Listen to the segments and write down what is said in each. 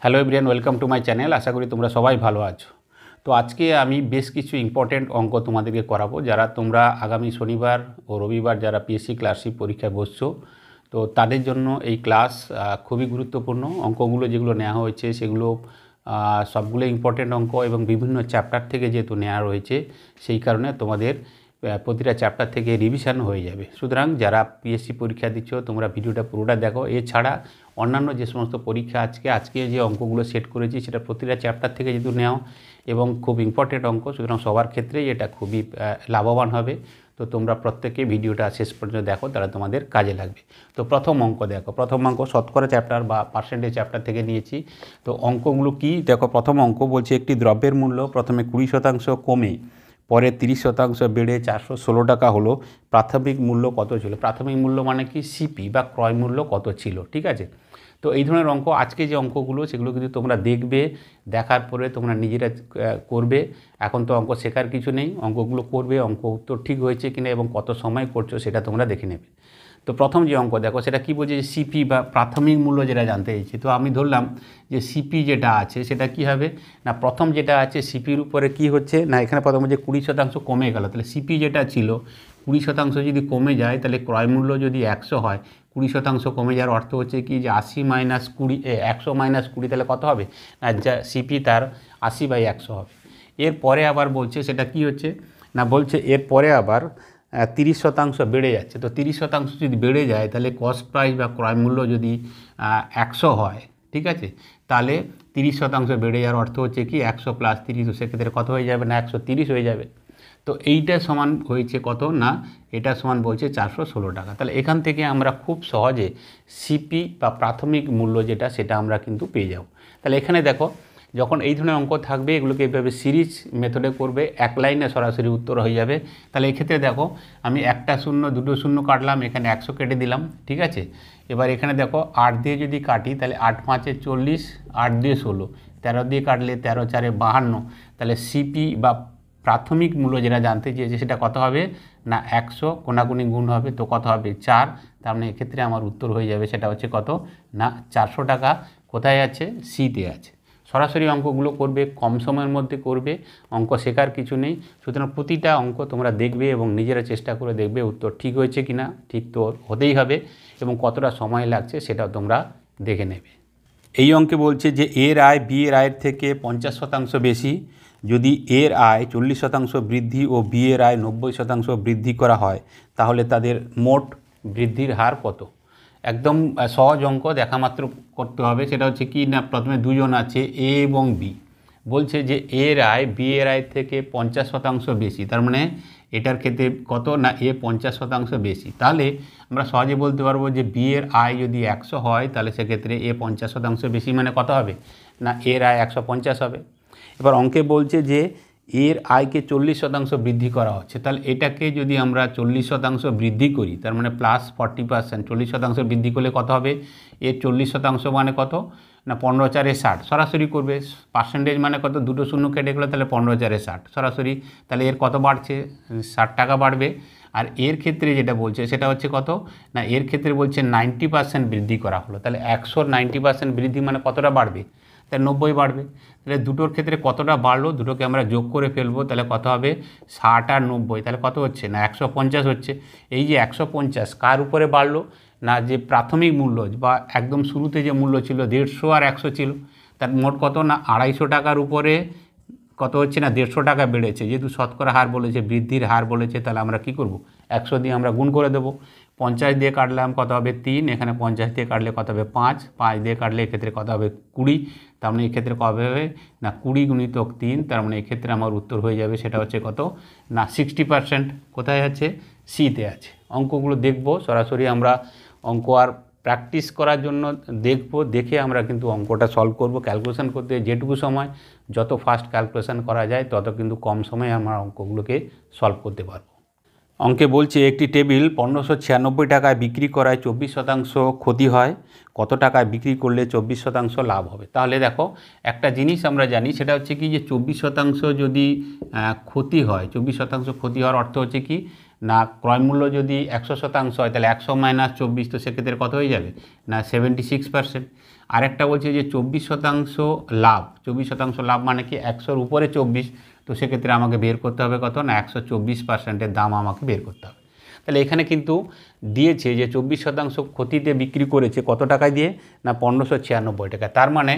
Hello everyone, welcome to my channel. আশা করি তোমরা সবাই ভালো আছো। তো আজকে আমি বেশ কিছু ইম্পর্টেন্ট অঙ্ক তোমাদেরকে করাবো, যারা তোমরা আগামী শনিবার ও রবিবার যারা পিএসসি ক্লার্কশিপ পরীক্ষায় বসছো, তো তাদের জন্য এই ক্লাস খুবই গুরুত্বপূর্ণ। অঙ্কগুলো যেগুলো নেওয়া হয়েছে সেগুলো সবগুলো ইম্পর্টেন্ট অঙ্ক এবং বিভিন্ন চ্যাপ্টার থেকে যেহেতু নেওয়া রয়েছে, সেই কারণে তোমাদের প্রতিটা চ্যাপ্টার থেকে রিভিশন হয়ে যাবে। সুতরাং যারা পিএসসি পরীক্ষা দিচ্ছ তোমরা ভিডিওটা পুরোটা দেখো। এছাড়া অন্যান্য যে সমস্ত পরীক্ষা আজকে যে অঙ্কগুলো সেট করেছি সেটা প্রতিটা চ্যাপ্টার থেকে যেহেতু নেও এবং খুব ইম্পর্টেন্ট অঙ্ক, সুতরাং সবার ক্ষেত্রেই এটা খুবই লাভবান হবে। তো তোমরা প্রত্যেকে ভিডিওটা শেষ পর্যন্ত দেখো, তারা তোমাদের কাজে লাগবে। তো প্রথম অঙ্ক দেখো, প্রথম অঙ্ক শতকরা চ্যাপ্টার বা পার্সেন্টেজ চ্যাপ্টার থেকে নিয়েছি। তো অঙ্কগুলো কি দেখো, প্রথম অঙ্ক বলছে একটি দ্রব্যের মূল্য প্রথমে 20% কমে পরে 30% বেড়ে 416 টাকা হলো, প্রাথমিক মূল্য কত ছিল? প্রাথমিক মূল্য মানে কি সিপি বা ক্রয় মূল্য কত ছিল, ঠিক আছে। তো এই ধরনের অঙ্ক আজকে যে অঙ্কগুলো সেগুলো কিন্তু তোমরা দেখবে, দেখার পরে তোমরা নিজেরা করবে। এখন তো অঙ্ক শেখার কিছু নেই, অঙ্কগুলো করবে, অঙ্ক উত্তর ঠিক হয়েছে কিনা এবং কত সময় করছো সেটা তোমরা দেখে নেবে। তো প্রথম যে অঙ্ক দেখো সেটা কি বলছে, যে সিপি বা প্রাথমিক মূল্য যেটা জানতে চাইছি। তো আমি ধরলাম যে সিপি যেটা আছে সেটা কি হবে না, প্রথম যেটা আছে সিপির উপরে কি হচ্ছে না, এখানে প্রথম যে 20% কমে গেল, তাহলে সিপি যেটা ছিল 20% যদি কমে যায় তাহলে ক্রয় মূল্য যদি 100 হয়, 20% কমে যাওয়ার অর্থ হচ্ছে কি যে 80 মাইনাস 20 100 মাইনাস 20 তাহলে কত হবে না, যা সিপি তার 80/100 হবে। এরপরে আবার বলছে সেটা কি হচ্ছে না, বলছে এরপরে আবার 30% বেড়ে যাচ্ছে। তো 30% যদি বেড়ে যায় তাহলে কস্ট প্রাইস বা ক্রয় মূল্য যদি 100 হয়, ঠিক আছে, তাহলে 30% বেড়ে যাওয়ার অর্থ হচ্ছে কি 100 প্লাস 30, সেক্ষেত্রে কত হয়ে যাবে না 130 হয়ে যাবে। তো এইটা সমান হয়েছে কত না, এটা সমান বলছে 416 টাকা। তাহলে এখান থেকে আমরা খুব সহজে সিপি বা প্রাথমিক মূল্য যেটা সেটা আমরা কিন্তু পেয়ে যাব। তাহলে এখানে দেখো, যখন এই ধরনের অঙ্ক থাকবে এগুলোকে এইভাবে সিরিজ মেথডে করবে, এক লাইনে সরাসরি উত্তর হয়ে যাবে। তাহলে এক্ষেত্রে দেখো আমি একটা শূন্য দুটো শূন্য কাটলাম, এখানে 100 কেটে দিলাম, ঠিক আছে। এবার এখানে দেখো 8 দিয়ে যদি কাটি তাহলে 8 5 40, 8 দিয়ে 16, 13 দিয়ে কাটলে 13 4 52, তাহলে সিপি বা প্রাথমিক মূল্য যেটা জানতে চেয়েছে সেটা কত হবে না 100 কোনাকুনি গুণ হবে, তো কত হবে 4। তার মানে এক্ষেত্রে আমার উত্তর হয়ে যাবে সেটা হচ্ছে কত না 400 টাকা। কোথায় আছে? সিতে আছে। সরাসরি অঙ্কগুলো করবে, কম সময়ের মধ্যে করবে, অঙ্ক শেখার কিছু নেই। সুতরাং প্রতিটা অঙ্ক তোমরা দেখবে এবং নিজেরা চেষ্টা করে দেখবে উত্তর ঠিক হয়েছে কিনা। ঠিক তো হতেই হবে এবং কতটা সময় লাগছে সেটাও তোমরা দেখে নেবে। এই অঙ্কে বলছে যে এর আয় বি এর আয়ের থেকে 50% বেশি, যদি এর আয় 40% বৃদ্ধি ও বি এর আয় 90% বৃদ্ধি করা হয় তাহলে তাদের মোট বৃদ্ধির হার কত? একদম সহজ অঙ্ক, দেখা মাত্র করতে হবে। সেটা হচ্ছে কি না, প্রথমে দুজন আছে এ এবং বি, বলছে যে এর আয় বি এর আয়ের থেকে 50% বেশি, তার মানে এটার ক্ষেত্রে কত না এ 50% বেশি। তাহলে আমরা সহজে বলতে পারবো যে বি এর আয় যদি 100 হয় তাহলে সেক্ষেত্রে এ 50% বেশি মানে কত হবে না এর আয় 150 হবে। এবার অঙ্কে বলছে যে এর আয়কে 40% বৃদ্ধি করা হচ্ছে, তাহলে এটাকে যদি আমরা 40% বৃদ্ধি করি তার মানে প্লাস 40%, 40% বৃদ্ধি করলে কত হবে, এর 40% মানে কত না 15 4 60, সরাসরি করবে। পার্সেন্টেজ মানে কত, দুটো শূন্য কেটে গেলো, তাহলে 15 4 60 সরাসরি, তাহলে এর কত বাড়ছে 60 টাকা বাড়বে। আর এর ক্ষেত্রে যেটা বলছে সেটা হচ্ছে কত না, এর ক্ষেত্রে বলছে 90% বৃদ্ধি করা হলো, তাহলে 100 90% বৃদ্ধি মানে কতটা বাড়বে, তাহলে 90 বাড়বে। তাহলে দুটোর ক্ষেত্রে কতটা বাড়লো দুটোকে আমরা যোগ করে ফেলবো, তাহলে কত হবে 60 আর 90, তাহলে কত হচ্ছে না 150 হচ্ছে। এই যে 150 কার উপরে বাড়লো না, যে প্রাথমিক মূল্য বা একদম শুরুতে যে মূল্য ছিল 150 আর 100 ছিল, তার মোট কত না 250 টাকার উপরে কত হচ্ছে না 150 টাকা বেড়েছে। যেহেতু শতকরা হার বলেছে, বৃদ্ধির হার বলেছে, তাহলে আমরা কি করব 100 দিয়ে আমরা গুণ করে দেবো। 50 দিয়ে কাটলাম কত হবে 3, এখানে 50 দিয়ে কাটলে কত হবে 5, 5 দিয়ে কাটলে এক্ষেত্রে কত হবে 20, তার মানে এক্ষেত্রে কবে হবে না 20 গুণিতক 3, তার মানে এক্ষেত্রে আমার উত্তর হয়ে যাবে সেটা হচ্ছে কত না 60%। কোথায় আছে? সিতে আছে। অঙ্কগুলো দেখব সরাসরি, আমরা অঙ্ক আর প্র্যাকটিস করার জন্য দেখব, দেখে আমরা কিন্তু অঙ্কটা সলভ করব। ক্যালকুলেশন করতে যেটুকু সময় যত ফাস্ট ক্যালকুলেশন করা যায় তত কিন্তু কম সময়ে আমরা অঙ্কগুলোকে সলভ করতে পারব। অঙ্কে বলছে একটি টেবিল 1596 টাকায় বিক্রি করায় 24% ক্ষতি হয়, কত টাকায় বিক্রি করলে 24% লাভ হবে? তাহলে দেখো একটা জিনিস আমরা জানি, সেটা হচ্ছে কি যে 24% যদি ক্ষতি হয়, 24% ক্ষতি হওয়ার অর্থ হচ্ছে কি না ক্রয় মূল্য যদি 100% হয় তাহলে 100 মাইনাস 24, তো সেক্ষেত্রে কত হয়ে যাবে না 76%। আরেকটা বলছে যে 24% লাভ, 24% লাভ মানে কি 100-র উপরে 24, তো সেক্ষেত্রে আমাকে বের করতে হবে কত না 124%-এর দাম আমাকে বের করতে হবে। তাহলে এখানে কিন্তু দিয়েছে যে 24% ক্ষতিতে বিক্রি করেছে কত টাকায় দিয়ে না 1596 টাকা। তার মানে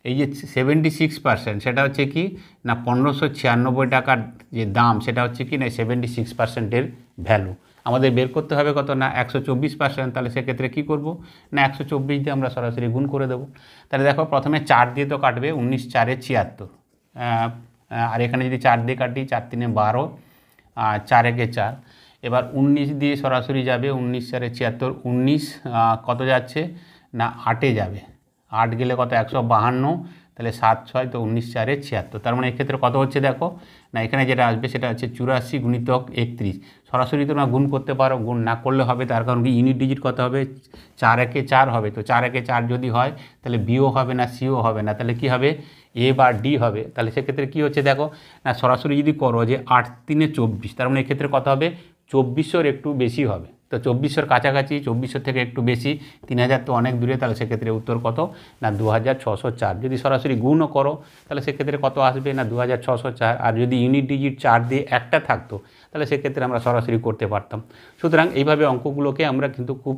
এই যে 76% সেটা হচ্ছে কি না 1596 টাকার যে দাম সেটা হচ্ছে কি না 76%-এর ভ্যালু আমাদের বের করতে হবে কত না 124%। তাহলে সেক্ষেত্রে কী করব না 124 দিয়ে আমরা সরাসরি গুণ করে দেবো। তাহলে দেখো প্রথমে 4 দিয়ে তো কাটবে, 19 4 76, আর এখানে যদি 4 দিয়ে কাটি 4 3 12, আর 4 1 4, এবার 19 দিয়ে সরাসরি যাবে, 19 4 76, 19 কত যাচ্ছে না 8-এ যাবে, 8 গেলে কত 152, তাহলে 7 6, তো 19 4 76। তার মানে এক্ষেত্রে কত হচ্ছে দেখো না এখানে যেটা আসবে সেটা হচ্ছে 84 গুণিতক 31। সরাসরি তোমরা গুণ করতে পারো, গুণ না করলে হবে, তার কারণ কি ইউনিট ডিজিট কত হবে 4 1 4 হবে, তো 4 1 4 যদি হয় তাহলে বিও হবে না সিও হবে না, তাহলে কি হবে এ বা ডি হবে। তাহলে সেক্ষেত্রে কী হচ্ছে দেখো না সরাসরি যদি করো যে 8 3 24, তার মানে এক্ষেত্রে কত হবে 2400-র একটু বেশি হবে, তো 2400-র কাছাকাছি, 2400 থেকে একটু বেশি, 3000 তো অনেক দূরে, তাহলে সেক্ষেত্রে উত্তর কত না 2604। যদি সরাসরি গুণও করো তাহলে সেক্ষেত্রে কত আসবে না 2604, আর যদি ইউনিট ডিজিট 4 দিয়ে একটা থাকতো তাহলে সেক্ষেত্রে আমরা সরাসরি করতে পারতাম। সুতরাং এইভাবে অঙ্কগুলোকে আমরা কিন্তু খুব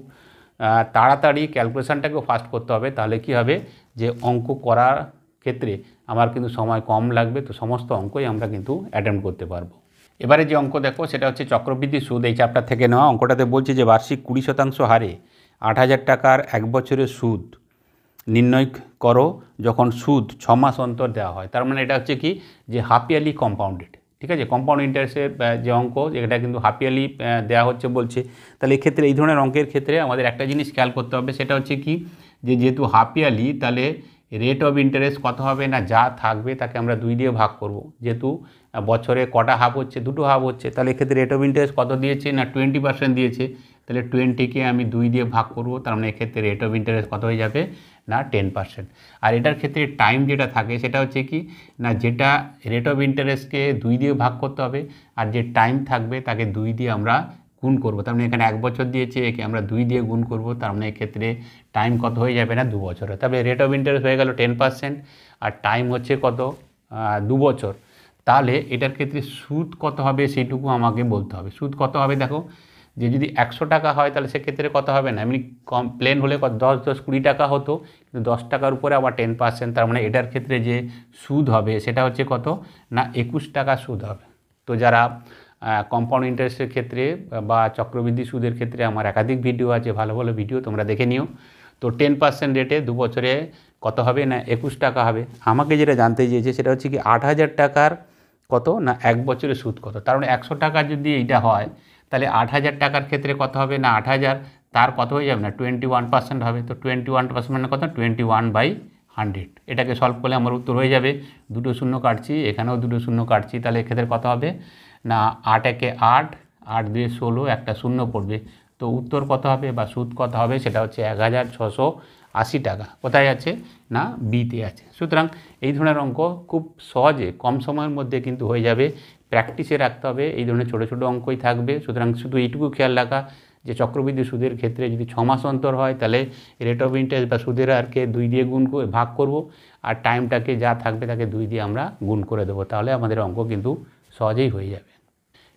তাড়াতাড়ি ক্যালকুলেশানটাকেও ফাস্ট করতে হবে, তাহলে কি হবে যে অঙ্ক করার ক্ষেত্রে আমার কিন্তু সময় কম লাগবে, তো সমস্ত অঙ্কই আমরা কিন্তু অ্যাটেম্প্ট করতে পারবো। এবারে যে অঙ্ক দেখো সেটা হচ্ছে চক্রবৃদ্ধি সুদ, এই চ্যাপ্টার থেকে নেওয়া। অঙ্কটাতে বলছে যে বার্ষিক 20% হারে 8000 টাকার 1 বছরের সুদ নির্ণয় করো যখন সুদ 6 মাস অন্তর দেওয়া হয়। তার মানে এটা হচ্ছে কি যে হাফ ইয়ারলি কম্পাউন্ডেড, ঠিক আছে, কম্পাউন্ড ইন্টারেস্টের যে অঙ্ক এটা কিন্তু হাফ ইয়ারলি দেওয়া হচ্ছে বলছে। তাহলে এক্ষেত্রে এই ধরনের অঙ্কের ক্ষেত্রে আমাদের একটা জিনিস খেয়াল করতে হবে, সেটা হচ্ছে কি যে যেহেতু হাফ ইয়ারলি তাহলে রেট অফ ইন্টারেস্ট কত হবে না যা থাকবে তাকে আমরা 2 দিয়ে ভাগ করব। যেহেতু বছরে কটা হাফ হচ্ছে, 2টো হাফ হচ্ছে, তাহলে এক্ষেত্রে রেট অফ ইন্টারেস্ট কত দিয়েছে না 20% দিয়েছে, তাহলে 20-কে আমি 2 দিয়ে ভাগ করব, তার মানে এক্ষেত্রে রেট অফ ইন্টারেস্ট কত হয়ে যাবে না 10%। আর এটার ক্ষেত্রে টাইম যেটা থাকে সেটা হচ্ছে কি না যেটা রেট অফ ইন্টারেস্টকে 2 দিয়ে ভাগ করতে হবে, আর যে টাইম থাকবে তাকে 2 দিয়ে আমরা গুণ করব। তার মানে এখানে 1 বছর দিয়েছে, একে আমরা 2 দিয়ে গুণ করব, তার মানে এক্ষেত্রে টাইম কত হয়ে যাবে না 2 বছরে। তবে রেট অফ ইন্টারেস্ট হয়ে গেল 10% আর টাইম হচ্ছে কত 2 বছর। তাহলে এটার ক্ষেত্রে সুদ কত হবে সেইটুকু আমাকে বলতে হবে। সুদ কত হবে দেখো যে যদি 100 টাকা হয় তাহলে সেক্ষেত্রে কত হবে না, এমনি কম প্লেন হলে 10 10 20 টাকা হতো, কিন্তু 10 টাকার উপরে আবার 10%, তার মানে এটার ক্ষেত্রে যে সুদ হবে সেটা হচ্ছে কত না 21 টাকা সুদ হবে। তো যারা কম্পাউন্ড ইন্টারেস্টের ক্ষেত্রে বা চক্রবৃদ্ধি সুদের ক্ষেত্রে আমার একাধিক ভিডিও আছে, ভালো ভালো ভিডিও তোমরা দেখে নিও। তো 10% রেটে 2 বছরে কত হবে না 21 টাকা হবে। আমাকে যেটা জানতে চেয়েছে সেটা হচ্ছে কি 8000 টাকার কত না 1 বছরের সুদ কত। তার মানে 100 টাকা যদি এইটা হয় তাহলে 8000 টাকার ক্ষেত্রে কত হবে না 8000 তার কত হয়ে যাবে না 21% হবে। তো 21% মানে কত 21/100। এটাকে সলভ করলে আমার উত্তর হয়ে যাবে, 2টো শূন্য কাটছি, এখানেও 2টো শূন্য কাটছি, তাহলে এক্ষেত্রে কত হবে না 8 1 8, 8 2 16, একটা শূন্য পড়বে। তো উত্তর কত হবে বা সুদ কত হবে সেটা হচ্ছে 1680 টাকা। কোথায় আছে না বিতে আছে। সুতরাং এই ধরনের অঙ্ক খুব সহজে কম সময়ের মধ্যে কিন্তু হয়ে যাবে, প্র্যাকটিসে রাখতে হবে, এই ধরনের ছোটো ছোটো অঙ্কই থাকবে। সুতরাং শুধু এইটুকু খেয়াল রাখা যে চক্রবৃদ্ধি সুদের ক্ষেত্রে যদি 6 মাস অন্তর হয় তাহলে রেট অফ ইন্টারেস্ট বা সুদের হারকে 2 দিয়ে গুণ করে ভাগ করব, আর টাইমটাকে যা থাকবে তাকে 2 দিয়ে আমরা গুণ করে দেবো, তাহলে আমাদের অঙ্ক কিন্তু সহজেই হয়ে যাবে।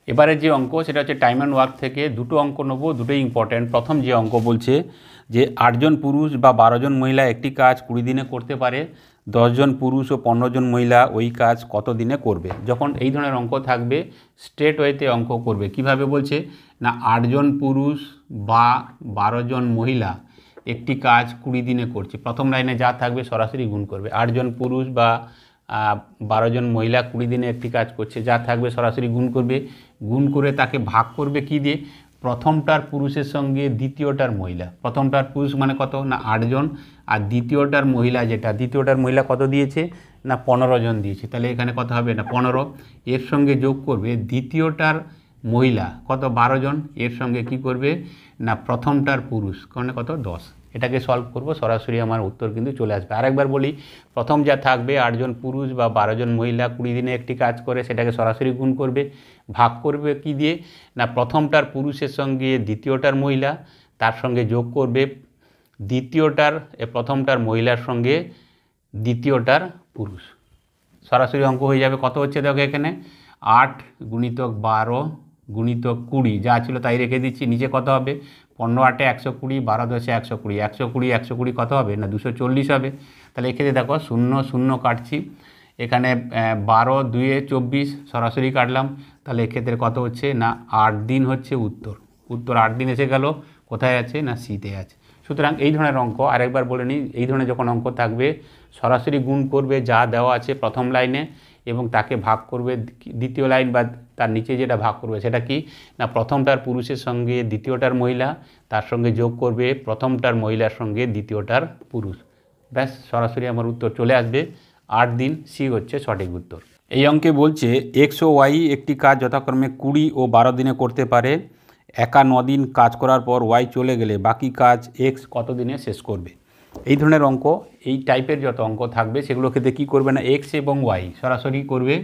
এবারে যে অঙ্ক সেটা হচ্ছে টাইম অ্যান্ড ওয়ার্ক থেকে। 2টো অঙ্ক নেবো, দুটোই ইম্পর্ট্যান্ট। প্রথম যে অঙ্ক বলছে যে 8 জন পুরুষ বা 12 জন মহিলা একটি কাজ 20 দিনে করতে পারে, 10 জন পুরুষ ও 15 জন মহিলা ওই কাজ কত দিনে করবে। যখন এই ধরনের অঙ্ক থাকবে স্ট্রেট ওয়েতে অঙ্ক করবে। কিভাবে বলছে না 8 জন পুরুষ বা 12 জন মহিলা একটি কাজ 20 দিনে করছে, প্রথম লাইনে যা থাকবে সরাসরি গুণ করবে। 8 জন পুরুষ বা 12 জন মহিলা 20 দিনে একটি কাজ করছে, যা থাকবে সরাসরি গুণ করবে। গুণ করে তাকে ভাগ করবে কি দিয়ে, প্রথমটার পুরুষের সঙ্গে দ্বিতীয়টার মহিলা। প্রথমটার পুরুষ মানে কত না 8 জন, আর দ্বিতীয়টার মহিলা যেটা দ্বিতীয়টার মহিলা কত দিয়েছে না 15 জন দিয়েছে, তাহলে এখানে কত হবে না 15। এর সঙ্গে যোগ করবে দ্বিতীয়টার মহিলা কত 12 জন, এর সঙ্গে কি করবে না প্রথমটার পুরুষ মানে কত 10। এটাকে সলভ করব, সরাসরি আমার উত্তর কিন্তু চলে আসবে। আরেকবার বলি, প্রথম যা থাকবে 8 জন পুরুষ বা 12 জন মহিলা 20 দিনে একটি কাজ করে, সেটাকে সরাসরি গুণ করবে, ভাগ করবে কি দিয়ে না প্রথমটার পুরুষের সঙ্গে দ্বিতীয়টার মহিলা, তার সঙ্গে যোগ করবে দ্বিতীয়টার প্রথমটার মহিলার সঙ্গে দ্বিতীয়টার পুরুষ। সরাসরি অঙ্ক হয়ে যাবে। কত হচ্ছে দেখো এখানে 8 গুণিতক 12 গুণিতক 20 যা ছিল তাই রেখে দিচ্ছি। নিচে কত হবে 15 8 120, 12 10 120, 120 120 কত হবে না 240 হবে। তাহলে এক্ষেত্রে দেখো 0 0 কাটছি, এখানে 12 2 24 সরাসরি কাটলাম। তাহলে এক্ষেত্রে কত হচ্ছে না 8 দিন হচ্ছে উত্তর। উত্তর 8 দিন এসে গেল। কোথায় আছে না সিতে আছে। সুতরাং এই ধরনের অঙ্ক আরেকবার বলে নিই, এই ধরনের যখন অঙ্ক থাকবে সরাসরি গুণ করবে যা দেওয়া আছে প্রথম লাইনে এবং তাকে ভাগ করবে দ্বিতীয় লাইন বা তার নিচে যেটা ভাগ করবে সেটা কি না প্রথমটার পুরুষের সঙ্গে দ্বিতীয়টার মহিলা, তার সঙ্গে যোগ করবে প্রথমটার মহিলার সঙ্গে দ্বিতীয়টার পুরুষ। ব্যাস সরাসরি আমার উত্তর চলে আসবে 8 দিন। সি হচ্ছে সঠিক উত্তর। এই অঙ্কে বলছে এক্স ও ওয়াই একটি কাজ যথাক্রমে 20 ও 12 দিনে করতে পারে। একা 9 দিন কাজ করার পর ওয়াই চলে গেলে বাকি কাজ এক্স কত দিনে শেষ করবে। এই ধরনের অঙ্ক, এই টাইপের যত অঙ্ক থাকবে সেগুলো ক্ষেত্রে কী করবে না এক্স এবং ওয়াই সরাসরি করবে।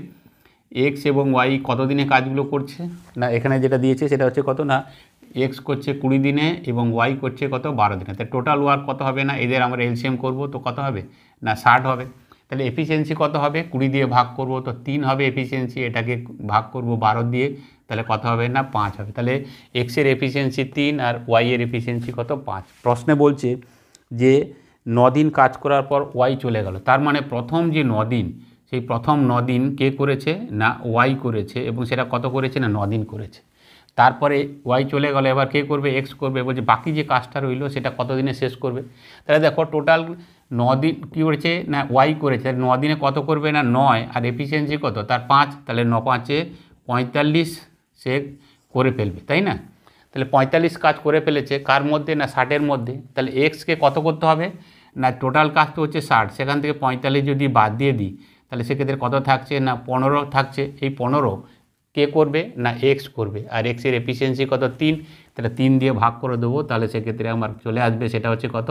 এক্স এবং ওয়াই কত দিনে কাজগুলো করছে না এখানে যেটা দিয়েছে সেটা হচ্ছে কত না এক্স করছে 20 দিনে এবং ওয়াই করছে কত 12 দিনে। তাহলে টোটাল ওয়ার্ক কত হবে না এদের আমরা এলসিএম করব তো কত হবে না 60 হবে। তাহলে এফিসিয়েন্সি কত হবে 20 দিয়ে ভাগ করব তো 3 হবে এফিসিয়েন্সি, এটাকে ভাগ করব 12 দিয়ে তাহলে কত হবে না 5 হবে। তাহলে এক্সের এফিসিয়েন্সি 3 আর ওয়াইয়ের এফিসিয়েন্সি কত 5। প্রশ্নে বলছে যে 9 দিন কাজ করার পর ওয়াই চলে গেল, তার মানে প্রথম যে 9 দিন সেই প্রথম 9 দিন কে করেছে না ওয়াই করেছে এবং সেটা কত করেছে না 9 দিন করেছে। তারপরে ওয়াই চলে গেল, এবার কে করবে এক্স করবে, বলছে বাকি যে কাজটা রইলো সেটা কত দিনে শেষ করবে। তাহলে দেখো টোটাল 9 দিন কী করেছে না ওয়াই করেছে, 9 দিনে কত করবে না 9 আর এফিসিয়েন্সি কত তার 5, তাহলে 9 5 45 সে করে ফেলবে তাই না। তাহলে 45 কাজ করে ফেলেছে কার মধ্যে না 60-এর মধ্যে। তাহলে এক্সকে কত করতে হবে না টোটাল কাজ তো হচ্ছে 60, সেখান থেকে 45 যদি বাদ দিয়ে দিই তাহলে সেক্ষেত্রে কত থাকছে না 15 থাকছে। এই 15 কে করবে না এক্স করবে আর এক্সের এফিসিয়েন্সি কত 3, তাহলে 3 দিয়ে ভাগ করে দেবো তাহলে সেক্ষেত্রে আমার চলে আসবে সেটা হচ্ছে কত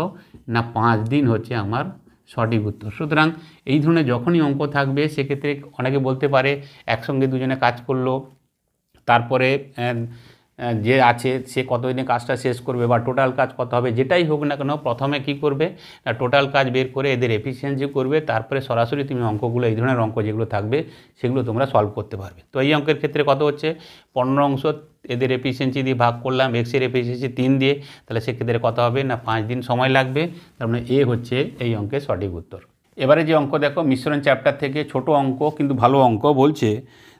না 5 দিন হচ্ছে আমার সঠিক উত্তর। সুতরাং এই ধরনের যখনই অঙ্ক থাকবে সেক্ষেত্রে অনেকে বলতে পারে একসঙ্গে দুজনে কাজ করলো তারপরে যে আছে সে কতদিনে কাজটা শেষ করবে বা টোটাল কাজ কত হবে, যেটাই হোক না কেন প্রথমে কি করবে না টোটাল কাজ বের করে এদের এফিসিয়েন্সি করবে, তারপরে সরাসরি তুমি অঙ্কগুলো এই ধরনের অঙ্ক যেগুলো থাকবে সেগুলো তোমরা সলভ করতে পারবে। তো এই অঙ্কের ক্ষেত্রে কত হচ্ছে 15 অংশ এদের এফিসিয়েন্সি দিয়ে ভাগ করলাম এক্সের এফিসিয়েন্সি 3 দিয়ে, তাহলে সেক্ষেত্রে কত হবে না 5 দিন সময় লাগবে। তার মানে এ হচ্ছে এই অঙ্কের সঠিক উত্তর। এবারে যে অঙ্ক দেখো মিশ্রণ চ্যাপ্টার থেকে ছোট অঙ্ক কিন্তু ভালো অঙ্ক। বলছে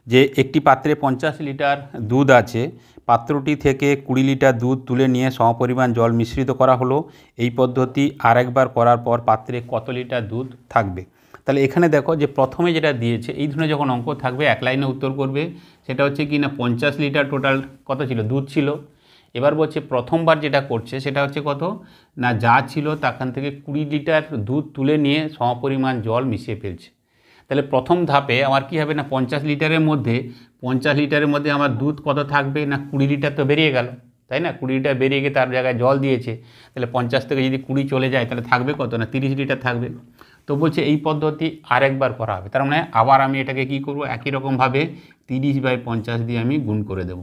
যে একটি পাত্রে 50 লিটার দুধ আছে, পাত্রটি থেকে 20 লিটার দুধ তুলে নিয়ে সমপরিমাণ জল মিশ্রিত করা হলো। এই পদ্ধতি আরেকবার করার পর পাত্রে কত লিটার দুধ থাকবে। তাহলে এখানে দেখো যে প্রথমে যেটা দিয়েছে এই ধরনের যখন অঙ্ক থাকবে এক লাইনে উত্তর করবে। সেটা হচ্ছে কি না 50 লিটার টোটাল কত ছিল দুধ ছিল। এবার বলছে প্রথমবার যেটা করছে সেটা হচ্ছে কত না যা ছিল তাখান থেকে 20 লিটার দুধ তুলে নিয়ে সমপরিমাণ জল মিশিয়ে ফেলছে। তাহলে প্রথম ধাপে আমার কি হবে না 50 লিটারের মধ্যে আমার দুধ কত থাকবে না 20 লিটার তো বেরিয়ে গেল তাই না। 20 লিটার বেরিয়ে গিয়ে তার জায়গায় জল দিয়েছে, তাহলে 50 থেকে যদি 20 চলে যায় তাহলে থাকবে কত না 30 লিটার থাকবে। তো বলছে এই পদ্ধতি আরেকবার করা হবে, তার মানে আবার আমি এটাকে কি করব একই রকমভাবে 30/50 দিয়ে আমি গুণ করে দেব।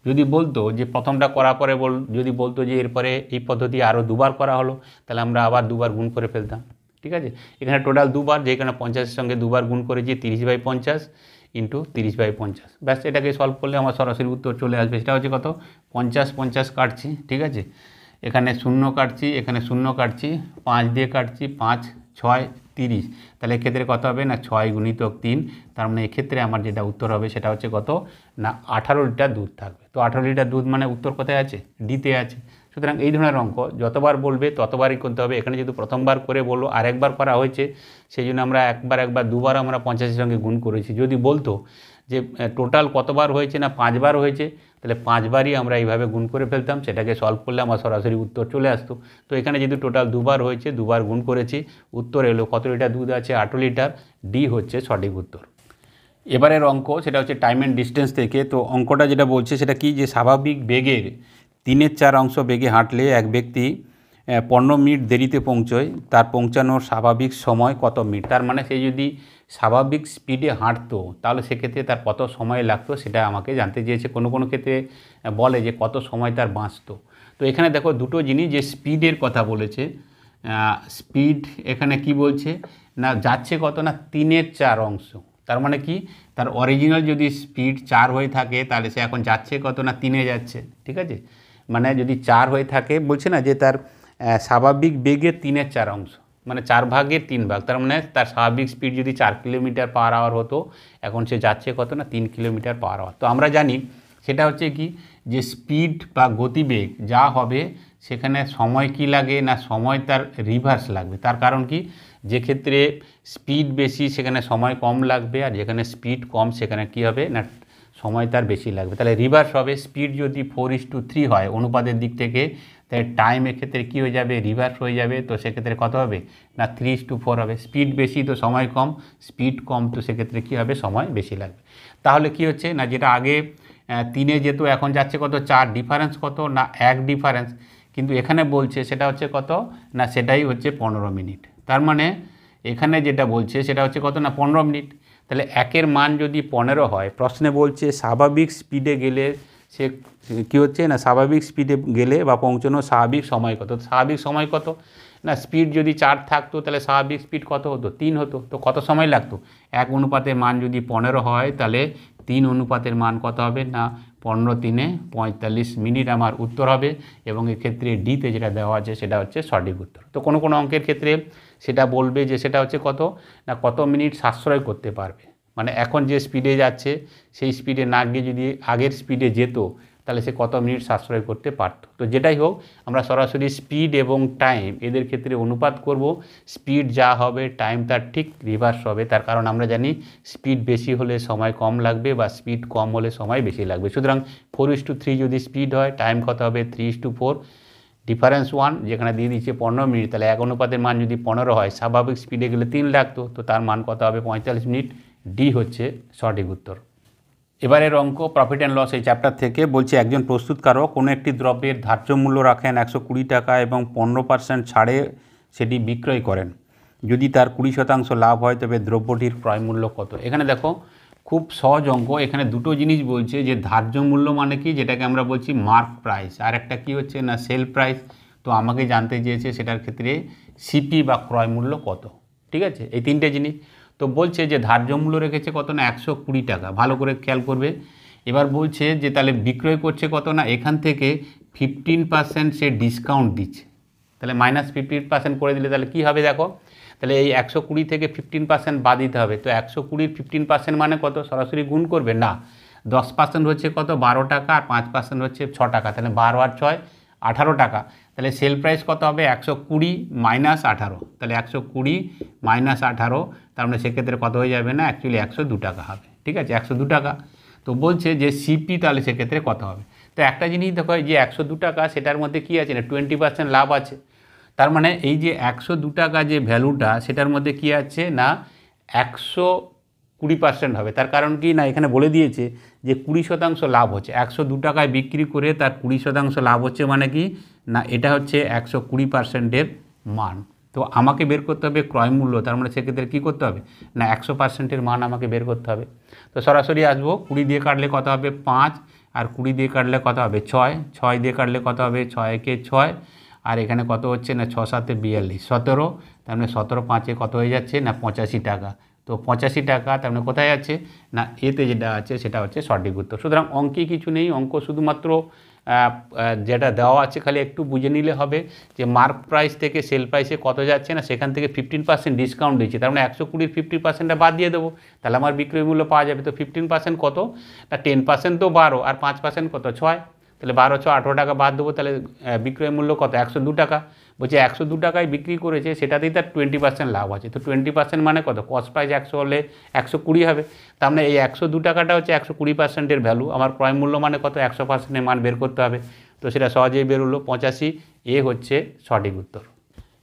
যদি বলতো যে প্রথমটা করার পরে যদি বলতো যে এরপরে এই পদ্ধতি আরও দুবার করা হলো তাহলে আমরা আবার দুবার গুণ করে ফেলতাম। ঠিক আছে, এখানে টোটাল দুবার, যেখানে 50-এর সঙ্গে দুবার গুণ করেছি 30/50 ইন্টু 30/50। ব্যাস এটাকে সলভ করলে আমার সরাসরি উত্তর চলে আসবে। সেটা হচ্ছে কত 50 50 কাটছি, ঠিক আছে, এখানে 0 কাটছি, এখানে 0 কাটছি, 5 দিয়ে কাটছি, 5 6 30, তাহলে এক্ষেত্রে কত হবে না 6 গুণিতক 3। তার মানে এক্ষেত্রে আমার যেটা উত্তর হবে সেটা হচ্ছে কত না 18 লিটার দুধ থাকবে। তো 18 লিটার দুধ মানে উত্তর কোথায় আছে ডিতে আছে। সুতরাং এই ধরনের অঙ্ক যতবার বলবে ততবারই করতে হবে। এখানে যেহেতু প্রথমবার করে বললো আরেকবার করা হয়েছে সেই জন্য আমরা একবার দুবার আমরা 50-এর সঙ্গে গুণ করেছি। যদি বলতো যে টোটাল কতবার হয়েছে না 5 বার হয়েছে তাহলে 5 বারই আমরা এইভাবে গুণ করে ফেলতাম, সেটাকে সলভ করলে আমার সরাসরি উত্তর চলে আসতো। তো এখানে যেহেতু টোটাল দুবার হয়েছে দুবার গুণ করেছি, উত্তর এলো কত লিটার দুধ আছে 18 লিটার, ডি হচ্ছে সঠিক উত্তর। এবারের অঙ্ক সেটা হচ্ছে টাইম অ্যান্ড ডিস্টেন্স থেকে। তো অঙ্কটা যেটা বলছে সেটা কি যে স্বাভাবিক বেগের 3/4 অংশ বেগে হাঁটলে এক ব্যক্তি 15 মিনিট দেরিতে পৌঁছয়, তার পৌঁছানোর স্বাভাবিক সময় কত মিনিট। তার মানে সে যদি স্বাভাবিক স্পিডে হাঁটতো তাহলে সেক্ষেত্রে তার কত সময় লাগতো সেটা আমাকে জানতে চেয়েছে। কোনো কোনো ক্ষেত্রে বলে যে কত সময় তার বাঁচতো। তো এখানে দেখো দুটো জিনিস, যে স্পিডের কথা বলেছে স্পিড এখানে কি বলছে না যাচ্ছে কত না 3/4 অংশ। তার মানে কি তার অরিজিনাল যদি স্পিড 4 হয়ে থাকে তাহলে সে এখন যাচ্ছে কত না 3-এ যাচ্ছে, ঠিক আছে। মানে যদি 4 হয়ে থাকে বলছে না যে তার স্বাভাবিক বেগের 3/4 অংশ, মানে 4 ভাগের 3 ভাগ। তার মানে তার স্বাভাবিক স্পিড যদি 4 কিলোমিটার/আওয়ার হতো, এখন সে যাচ্ছে কত না 3 কিলোমিটার/আওয়ার। তো আমরা জানি সেটা হচ্ছে কি যে স্পিড বা গতিবেগ যা হবে সেখানে সময় কি লাগে না সময় তার রিভার্স লাগবে। তার কারণ কি যে ক্ষেত্রে স্পিড বেশি সেখানে সময় কম লাগবে, আর যেখানে স্পিড কম সেখানে কি হবে না সময় তার বেশি লাগবে। তাহলে রিভার্স হবে। স্পিড যদি 4:3 হয় অনুপাতের দিক থেকে, তাহলে টাইম এক্ষেত্রে কী হয়ে যাবে রিভার্স হয়ে যাবে। তো সেক্ষেত্রে কত হবে না 3:4 হবে। স্পিড বেশি তো সময় কম, স্পিড কম তো সেক্ষেত্রে কী হবে সময় বেশি লাগবে। তাহলে কি হচ্ছে না যেটা আগে 3-এ যেত এখন যাচ্ছে কত 4, ডিফারেন্স কত না 1 ডিফারেন্স, কিন্তু এখানে বলছে সেটা হচ্ছে কত না সেটাই হচ্ছে 15 মিনিট। তার মানে এখানে যেটা বলছে সেটা হচ্ছে কত না 15 মিনিট। তাহলে 1-এর মান যদি 15 হয়, প্রশ্নে বলছে স্বাভাবিক স্পিডে গেলে সে কী হচ্ছে না স্বাভাবিক স্পিডে গেলে বা পৌঁছানোর স্বাভাবিক সময় কত। স্বাভাবিক সময় কত না স্পিড যদি 4 থাকতো তাহলে স্বাভাবিক স্পিড কত হতো 3 হতো। তো কত সময় লাগতো 1 অনুপাতের মান যদি 15 হয় তাহলে 3 অনুপাতের মান কত হবে না 15×3 45 মিনিট আমার উত্তর হবে। এবং এক্ষেত্রে ডিতে যেটা দেওয়া আছে সেটা হচ্ছে সঠিক উত্তর। তো কোনো কোনো অঙ্কের ক্ষেত্রে সেটা বলবে যে সেটা হচ্ছে কত না কত মিনিট সাশ্রয় করতে পারবে, মানে এখন যে স্পিডে যাচ্ছে সেই স্পিডে না গিয়ে যদি আগের স্পিডে যেত তাহলে সে কত মিনিট সাশ্রয় করতে পারত। তো যেটাই হোক আমরা সরাসরি স্পিড এবং টাইম এদের ক্ষেত্রে অনুপাত করব। স্পিড যা হবে টাইম তার ঠিক রিভার্স হবে। তার কারণ আমরা জানি স্পিড বেশি হলে সময় কম লাগবে বা স্পিড কম হলে সময় বেশি লাগবে। সুতরাং 4:3 যদি স্পিড হয় টাইম কত হবে 3:4, ডিফারেন্স 1 যেখানে দিয়ে দিচ্ছে 15 মিনিট। তাহলে 1 অনুপাতের মান যদি 15 হয় স্বাভাবিক স্পিডে গেলে 3 লাগতো, তো তার মান কত হবে 45 মিনিট। ডি হচ্ছে সঠিক উত্তর। এবারের অঙ্ক প্রফিট অ্যান্ড লস এই চ্যাপ্টার থেকে বলছে একজন প্রস্তুতকারক কোনো একটি দ্রব্যের ধার্য মূল্য রাখেন 120 টাকা এবং 15% ছাড়ে সেটি বিক্রয় করেন। যদি তার 20% লাভ হয় তবে দ্রব্যটির ক্রয় মূল্য কত। এখানে দেখো খুব সহজ অঙ্ক। এখানে দুটো জিনিস বলছে যে ধার্য মূল্য মানে কি যেটাকে আমরা বলছি মার্ক প্রাইস, আর একটা কি হচ্ছে না সেল প্রাইস। তো আমাকে জানতে চেয়েছে সেটার ক্ষেত্রে সিপি বা ক্রয় মূল্য কত, ঠিক আছে এই তিনটে জিনিস। তো বলছে যে ধার্য মূল্য রেখেছে কত না 120 টাকা, ভালো করে খেয়াল করবে। এবার বলছে যে তাহলে বিক্রয় করছে কত না এখান থেকে 15% সে ডিসকাউন্ট দিচ্ছে। তাহলে -15% করে দিলে তাহলে কী হবে দেখো, তাহলে এই 120 থেকে 15% বাদ দিতে হবে। তো 120 15% মানে কত সরাসরি গুণ করবে না, 10% হচ্ছে কত 12 টাকা আর 5% হচ্ছে 6 টাকা। তাহলে 12 আর 6 18 টাকা। তাহলে সেল প্রাইস কত হবে 120 - 18। তাহলে 120 - 18, তার মানে সেক্ষেত্রে কত হয়ে যাবে না অ্যাকচুয়ালি 102 টাকা হবে, ঠিক আছে 102 টাকা। তো বলছে যে সিপি তাহলে সেক্ষেত্রে কত হবে। তো একটা জিনিস দেখো যে 102 টাকা সেটার মধ্যে কী আছে না 20% লাভ আছে। তার মানে এই যে 102 টাকা যে ভ্যালুটা সেটার মধ্যে কী আছে না 120% হবে। তার কারণ কি না এখানে বলে দিয়েছে যে 20% লাভ হচ্ছে, 102 টাকায় বিক্রি করে তার 20% লাভ হচ্ছে মানে কি না এটা হচ্ছে 120%-এর মান। তো আমাকে বের করতে হবে ক্রয় মূল্য, তার মানে সেক্ষেত্রে কী করতে হবে না 100%-এর মান আমাকে বের করতে হবে। তো সরাসরি আসবো 20 দিয়ে কাটলে কত হবে 5, আর 20 দিয়ে কাটলে কত হবে 6, 6 দিয়ে কাটলে কত হবে 6 একে 6, আর এখানে কত হচ্ছে না 6 7 42 17, তার মানে 17 5-এ কত হয়ে যাচ্ছে না 85 টাকা। তো 85 টাকা তার মানে কোথায় আছে না এতে যেটা আছে সেটা হচ্ছে সঠিক উত্তর। সুতরাং অঙ্কে কিছু নেই, অঙ্ক শুধুমাত্র যেটা দেওয়া আছে খালি একটু বুঝে নিলে হবে যে মার্ক প্রাইস থেকে সেল প্রাইসে কত যাচ্ছে না সেখান থেকে 15% ডিসকাউন্ট দিচ্ছে। তার মানে 120 50%টা বাদ দিয়ে দেবো, তাহলে আমার বিক্রয় মূল্য পাওয়া যাবে। তো 15% কত না 10% তো 12 আর 5% কত 6, তাহলে 12 6 18 টাকা বাদ দেবো, তাহলে বিক্রয় মূল্য কত 102 টাকা। বলছে 102 টাকায় বিক্রি করেছে সেটাতেই তার 20% লাভ আছে। তো 20% মানে কত কস্ট প্রাইস 100 হলে 120 হবে। তার মানে এই 102 টাকাটা হচ্ছে 120%-এর ভ্যালু। আমার ক্রয় মূল্য মানে কত 100%-এর মান বের করতে হবে। তো সেটা সহজেই বেরোলো 85, এ হচ্ছে সঠিক উত্তর।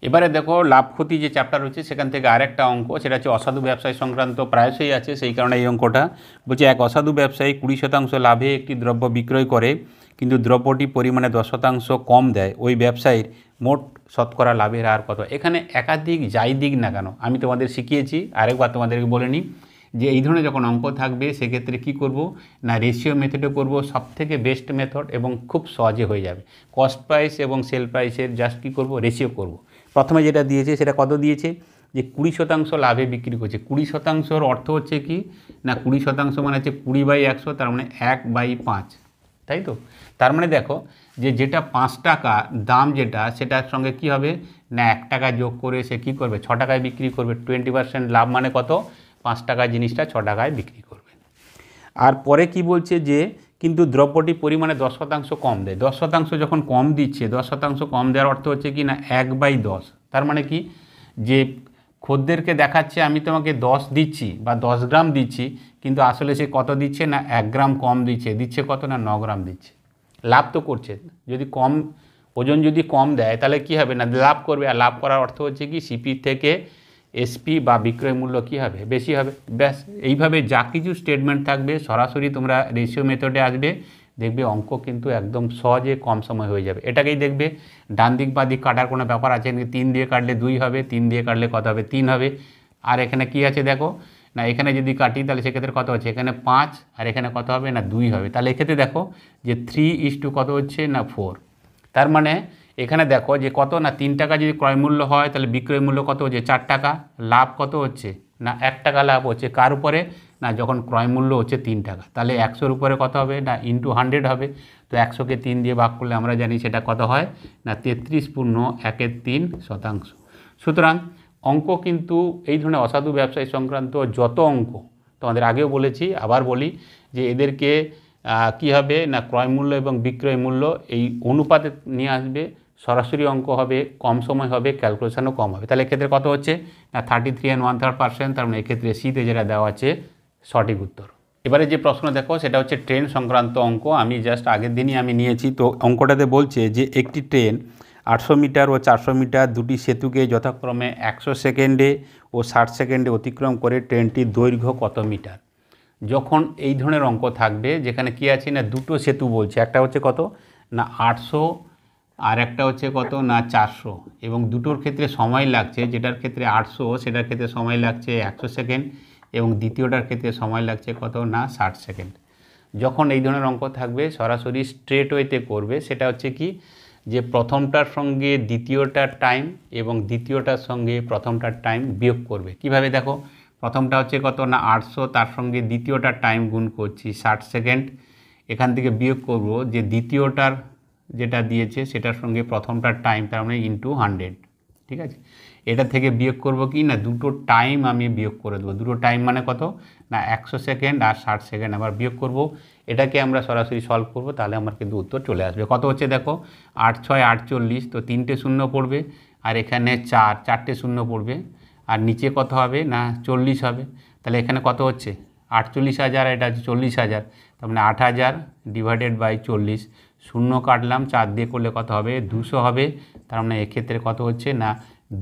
এবারে দেখো লাভ ক্ষতি যে চ্যাপ্টার হচ্ছে সেখান থেকে আরেকটা অঙ্ক, সেটা হচ্ছে অসাধু ব্যবসায় সংক্রান্ত, প্রায়শই আছে সেই কারণে এই অঙ্কটা। বলছে এক অসাধু ব্যবসায়ী 20% লাভে একটি দ্রব্য বিক্রয় করে কিন্তু দ্রব্যটি পরিমাণে 10% কম দেয়, ওই ব্যবসায়ীর মোট শতকরা লাভের হার কত। এখানে একাধিক যাই দিক না কেন আমি তোমাদের শিখিয়েছি, আরেকবার তোমাদেরকে বলে নিই যে এই ধরনের যখন অঙ্ক থাকবে সেক্ষেত্রে কি করব না রেশিও মেথডে করব, সবথেকে বেস্ট মেথড এবং খুব সহজে হয়ে যাবে। কস্ট প্রাইস এবং সেল প্রাইসের জাস্ট কী করব রেশিও করব, প্রথমে যেটা দিয়েছে সেটা কত দিয়েছে, যে 20% লাভে বিক্রি করছে। 20%র অর্থ হচ্ছে কি না, 20% মানে হচ্ছে 20/100, তার মানে 1/5, তাই তো। তার মানে দেখো যে যেটা 5 টাকা দাম, যেটা সেটার সঙ্গে কি হবে না 1 টাকা যোগ করে সে কী করবে, 6 টাকায় বিক্রি করবে। 20% লাভ মানে কত, 5 টাকার জিনিসটা 6 টাকায় বিক্রি করবে। আর পরে কি বলছে যে কিন্তু দ্রব্যটি পরিমাণে 10% কম দেয়। 10% যখন কম দিচ্ছে, 10% কম দেওয়ার অর্থ হচ্ছে কি না 1/10। তার মানে কি, যে খদ্দেরকে দেখাচ্ছে আমি তোমাকে 10 দিচ্ছি বা 10 গ্রাম দিচ্ছি, কিন্তু আসলে সে কত দিচ্ছে না 1 গ্রাম কম দিচ্ছে কত না 9 গ্রাম দিচ্ছে। লাভ তো করছে। যদি কম ওজন যদি কম দেয় তাহলে কি হবে না লাভ করবে, আর লাভ করার অর্থ হচ্ছে কি সিপি থেকে এসপি বা বিক্রয় মূল্য কী হবে, বেশি হবে। ব্যাস, এইভাবে যা কিছু স্টেটমেন্ট থাকবে সরাসরি তোমরা রেশিও মেথডে আসবে, দেখবে অঙ্ক কিন্তু একদম সহজে কম সময় হয়ে যাবে। এটাকেই দেখবে ডান দিক বা দিক কাটার কোনো ব্যাপার আছে, 3 দিয়ে কাটলে 2 হবে, 3 দিয়ে কাটলে কত হবে 3 হবে। আর এখানে কি আছে দেখো না, এখানে যদি কাটি তাহলে সেক্ষেত্রে কত হচ্ছে, এখানে 5 আর এখানে কত হবে না 2 হবে। তাহলে এক্ষেত্রে দেখো যে 3:2 কত হচ্ছে না 4। তার মানে এখানে দেখো যে কত না 3 টাকা যদি ক্রয় মূল্য হয় তাহলে বিক্রয় মূল্য কত হচ্ছে 4 টাকা, লাভ কত হচ্ছে না 1 টাকা লাভ হচ্ছে। কার উপরে না, যখন ক্রয় মূল্য হচ্ছে 3 টাকা, তাহলে 100-র উপরে কত হবে না ইন্টু 100 হবে। তো 100কে 3 দিয়ে ভাগ করলে আমরা জানি সেটা কত হয় না 33.13%। সুতরাং অঙ্ক কিন্তু এই ধরনের অসাধু ব্যবসায়ী সংক্রান্ত যত অঙ্ক তোমাদের আগেও বলেছি, আবার বলি যে এদেরকে কী হবে না ক্রয় মূল্য এবং বিক্রয় মূল্য এই অনুপাতে নিয়ে আসবে। সরাসরি অঙ্ক হবে, কম সময় হবে, ক্যালকুলেশনও কম হবে। তাহলে এক্ষেত্রে কত হচ্ছে না 33 1/3%। তার মানে এক্ষেত্রে সিতে যেটা দেওয়া আছে সঠিক উত্তর। এবারে যে প্রশ্ন দেখো সেটা হচ্ছে ট্রেন সংক্রান্ত অঙ্ক। আমি জাস্ট আগের দিনই আমি নিয়েছি। তো অঙ্কটাতে বলছে যে একটি ট্রেন 800 মিটার ও 400 মিটার দুটি সেতুকে যথাক্রমে 100 সেকেন্ডে ও 60 সেকেন্ডে অতিক্রম করে ট্রেনটির দৈর্ঘ্য কত মিটার। যখন এই ধরনের অঙ্ক থাকবে যেখানে কি আছে না দুটো সেতু বলছে, একটা হচ্ছে কত না 800 আর একটা হচ্ছে কত না 400, এবং দুটোর ক্ষেত্রে সময় লাগছে, যেটার ক্ষেত্রে 800 সেটার ক্ষেত্রে সময় লাগছে 100 সেকেন্ড এবং দ্বিতীয়টার ক্ষেত্রে সময় লাগছে কত না 60 সেকেন্ড। যখন এই ধরনের অঙ্ক থাকবে সরাসরি স্ট্রেট ওয়েতে করবে। সেটা হচ্ছে কি যে প্রথমটার সঙ্গে দ্বিতীয়টার টাইম এবং দ্বিতীয়টার সঙ্গে প্রথমটার টাইম বিয়োগ করবে। কিভাবে দেখো, প্রথমটা হচ্ছে কত না 800, তার সঙ্গে দ্বিতীয়টার টাইম গুণ করছি 60 সেকেন্ড, এখান থেকে বিয়োগ করব যে দ্বিতীয়টার যেটা দিয়েছে সেটার সঙ্গে প্রথমটার টাইম, তার মানে ইন্টু 100। ঠিক আছে, এটা থেকে বিয়োগ করব কি না দুটো টাইম আমি বিয়োগ করে দেবো। দুটো টাইম মানে কত না 100 সেকেন্ড আর 60 সেকেন্ড আবার বিয়োগ করব। এটাকে আমরা সরাসরি সলভ করব, তাহলে আমার কিন্তু উত্তর চলে আসবে। কত হচ্ছে দেখো 8 6 48, তো 3টে শূন্য পড়বে, আর এখানে 4টে শূন্য পড়বে, আর নিচে কত হবে না 40 হবে। তাহলে এখানে কত হচ্ছে 48,000, এটা হচ্ছে 40,000, তার মানে 8,000 ডিভাইডেড বাই 40, শূন্য কাটলাম 4 দিয়ে করলে কত হবে 200 হবে। তার মানে এক্ষেত্রে কত হচ্ছে না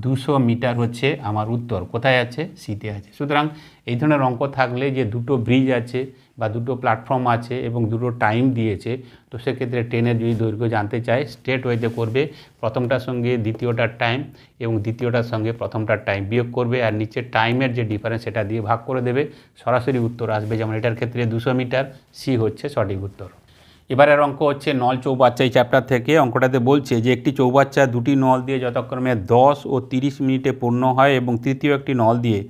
200 মিটার হচ্ছে আমার উত্তর। কোথায় আছে, সিতে আছে। সুতরাং এই ধরনের অঙ্ক থাকলে যে দুটো ব্রিজ আছে বা দুটো প্ল্যাটফর্ম আছে এবং দুটো টাইম দিয়েছে, তো সেক্ষেত্রে ট্রেনের যদি দৈর্ঘ্য জানতে চায় স্ট্রেট ওয়েতে করবে। প্রথমটার সঙ্গে দ্বিতীয়টার টাইম এবং দ্বিতীয়টার সঙ্গে প্রথমটার টাইম বিয়োগ করবে, আর নিচে টাইমের যে ডিফারেন্স সেটা দিয়ে ভাগ করে দেবে, সরাসরি উত্তর আসবে। যেমন এটার ক্ষেত্রে 200 মিটার, সি হচ্ছে সঠিক উত্তর। এবারের অঙ্ক হচ্ছে নল চৌবাচ্চা। এই চ্যাপ্টার থেকে অঙ্কটাতে বলছে যে একটি চৌবাচ্চা দুটি নল দিয়ে যথাক্রমে 10 ও 30 মিনিটে পূর্ণ হয় এবং তৃতীয় একটি নল দিয়ে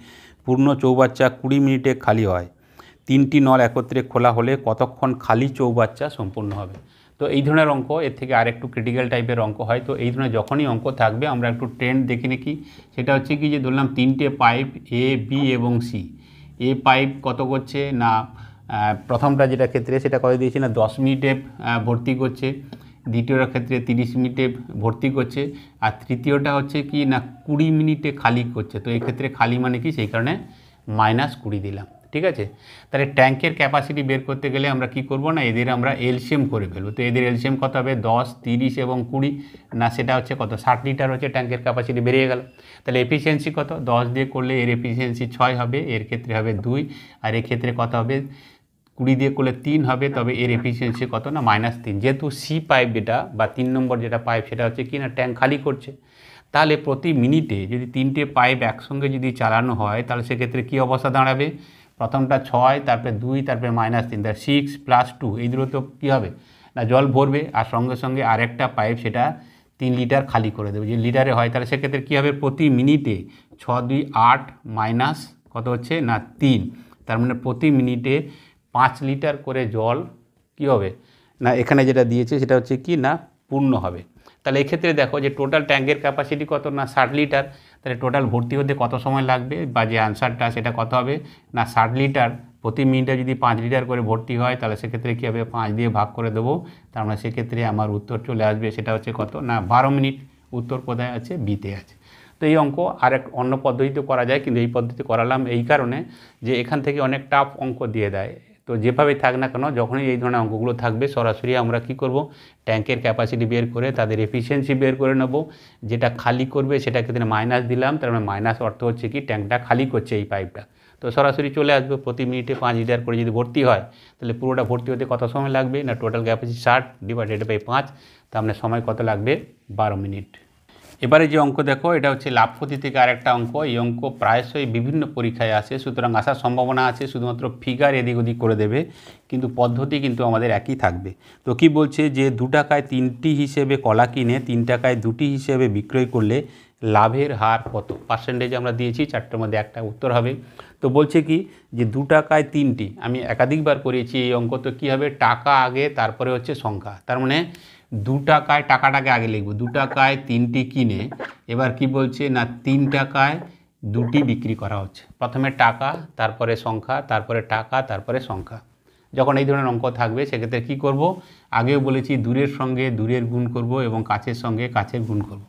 পূর্ণ চৌবাচ্চা 20 মিনিটে খালি হয়। 3টি নল একত্রে খোলা হলে কতক্ষণ খালি চৌবাচ্চা সম্পূর্ণ হবে। তো এই ধরনের অঙ্ক, এর থেকে আর একটু ক্রিটিক্যাল টাইপের অঙ্ক হয়। তো এই ধরনের যখনই অঙ্ক থাকবে আমরা একটু ট্রেন্ড দেখে নিই। সেটা হচ্ছে কি যে ধরলাম 3টে পাইপ এ, বি এবং সি। এ পাইপ কত করছে না প্রথমটা যেটা ক্ষেত্রে সেটা কত দিয়েছে না 10 মিনিটে ভর্তি করছে, দ্বিতীয়টার ক্ষেত্রে 30 মিনিটে ভর্তি করছে, আর তৃতীয়টা হচ্ছে কি না 20 মিনিটে খালি করছে। তো এই ক্ষেত্রে খালি মানে কি, সেই কারণে -20 দিলাম। ঠিক আছে, তাহলে ট্যাঙ্কের ক্যাপাসিটি বের করতে গেলে আমরা কি করব না এদের আমরা এলসিএম করে ফেলবো। তো এদের এলসিএম কত হবে 10, 30 এবং 20, না সেটা হচ্ছে কত 60 লিটার হচ্ছে ট্যাঙ্কের ক্যাপাসিটি বেরিয়ে গেল। তাহলে এফিসিয়েন্সি কত 10 দিয়ে করলে এর এফিসিয়েন্সি 6 হবে, এর ক্ষেত্রে হবে 2, আর এর ক্ষেত্রে কত হবে 20 দিয়ে করলে 3 হবে, তবে এর এফিসিয়েন্সি কত না -3। যেহেতু সি পাইপ যেটা বা 3 নম্বর যেটা পাইপ সেটা হচ্ছে কি না ট্যাঙ্ক খালি করছে, তাহলে প্রতি মিনিটে যদি 3টে পাইপ একসঙ্গে যদি চালানো হয় তাহলে সেক্ষেত্রে কী অবস্থা দাঁড়াবে, প্রথমটা 6, তারপরে 2, তারপরে -3, তার 6 + 2, এই দুটো তো কী হবে না জল ভরবে, আর সঙ্গে সঙ্গে আরেকটা পাইপ সেটা 3 লিটার খালি করে দেবো, যে লিটারে হয় তাহলে সেক্ষেত্রে কী হবে, প্রতি মিনিটে 6 2 8 মাইনাস কত হচ্ছে না 3, তার মানে প্রতি মিনিটে 5 লিটার করে জল কী হবে না এখানে যেটা দিয়েছে সেটা হচ্ছে কি না পূর্ণ হবে। তাহলে এক্ষেত্রে দেখো যে টোটাল ট্যাঙ্কের ক্যাপাসিটি কত না 60 লিটার, তাহলে টোটাল ভর্তি হতে কত সময় লাগবে বা যে আনসারটা সেটা কত হবে না 60 লিটার প্রতি মিনিটে যদি 5 লিটার করে ভর্তি হয় তাহলে সেক্ষেত্রে কী হবে 5 দিয়ে ভাগ করে দেবো, তার মানে সেক্ষেত্রে আমার উত্তর চলে আসবে সেটা হচ্ছে কত না 12 মিনিট। উত্তর কোথায় আছে, বিতে আছে। তো এই অঙ্ক আর অন্য পদ্ধতিতে করা যায়, কিন্তু এই পদ্ধতি করালাম এই কারণে যে এখান থেকে অনেক টাফ অঙ্ক দিয়ে দেয়। তো যেভাবেই থাক না কেন যখনই এই ধরনের অঙ্কগুলো থাকবে সরাসরি আমরা কি করব, ট্যাঙ্কের ক্যাপাসিটি বের করে তাদের এফিসিয়েন্সি বের করে নেব, যেটা খালি করবে সেটা ক্ষেত্রে মাইনাস দিলাম, তার মানে মাইনাস অর্থ হচ্ছে কি ট্যাঙ্কটা খালি করছে এই পাইপটা। তো সরাসরি চলে আসবে প্রতি মিনিটে 5 লিটার করে যদি ভর্তি হয় তাহলে পুরোটা ভর্তি হতে কত সময় লাগবে না টোটাল ক্যাপাসিটি 60 ডিভাইডেড বাই 5, তার মানে সময় কত লাগবে 12 মিনিট। এবারে যে অঙ্ক দেখো এটা হচ্ছে লাভ ক্ষতি থেকে আরেকটা অঙ্ক। এই অঙ্ক প্রায়শই বিভিন্ন পরীক্ষায় আসে, সুতরাং আসার সম্ভাবনা আছে, শুধুমাত্র ফিগার এদিক ওদিক করে দেবে, কিন্তু পদ্ধতি কিন্তু আমাদের একই থাকবে। তো কি বলছে যে 2 টাকায় 3টি হিসেবে কলা কিনে 3 টাকায় 2টি হিসেবে বিক্রয় করলে লাভের হার কত। পার্সেন্টেজ আমরা দিয়েছি, 4টার মধ্যে একটা উত্তর হবে। তো বলছে কি যে 2 টাকায় 3টি, আমি একাধিকবার করেছি এই অঙ্ক, তো কী হবে টাকা আগে তারপরে হচ্ছে সংখ্যা, তার মানে 2 টাকায় টাকাটাকে আগে লিখব, 2 টাকায় 3টি কিনে এবার কি বলছে না 3 টাকায় 2টি বিক্রি করা হচ্ছে। প্রথমে টাকা তারপরে সংখ্যা তারপরে টাকা তারপরে সংখ্যা। যখন এই ধরনের অঙ্ক থাকবে সেক্ষেত্রে কি করব, আগেও বলেছি দূরের সঙ্গে দূরের গুণ করব এবং কাছের সঙ্গে কাছের গুণ করব।